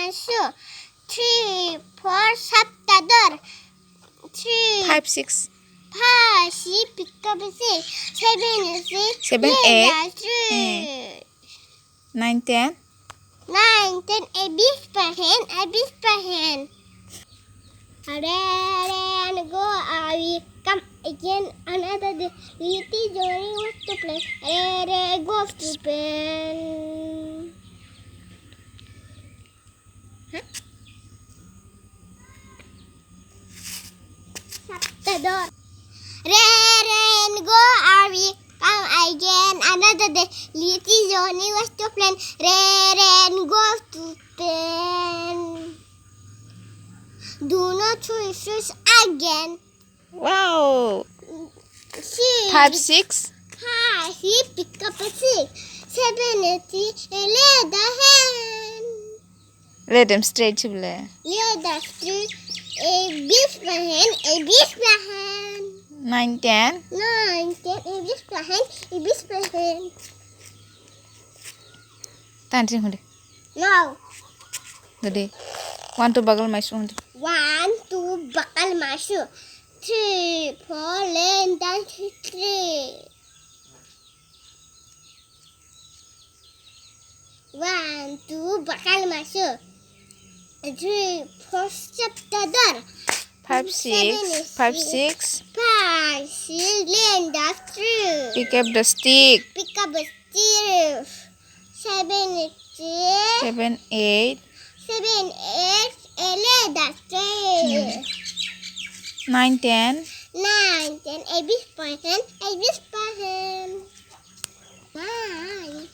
masu. 3, 4, saptador. 3, 5, 6, 5, 6, pick up 6. 7, 6, 7, 8, 3. 9, 10. 9, 10, a beast per hand. And go, we come again another day. Little Johnny was to play. Go to pen. Shut the door. And go, we come again another day. Little Johnny was to play. And go to pen. Do not choose again. Wow. 6, 5, 6. 5, 6, pick up a 6. 7, 8, 3, lay the hand. Let them straight to play. Lay the street, a beast per hand. 9, 10. 9, 10, a beast per hand. Tanting hunde. Now, Gede. 1 to bagal my hunde. 1, 2, bakal masuk. 3, 4, lay down 3. 1, 2, bakal masuk. 3, 4, step the door. 5, 6. 5, 6. 5, 6, lay down 3. Pick up the stick. Pick up a stick. 7, 8, 7, 8. 7, 8, lay down 3. 9, 10. 9, 10, a beast per hand. Bye.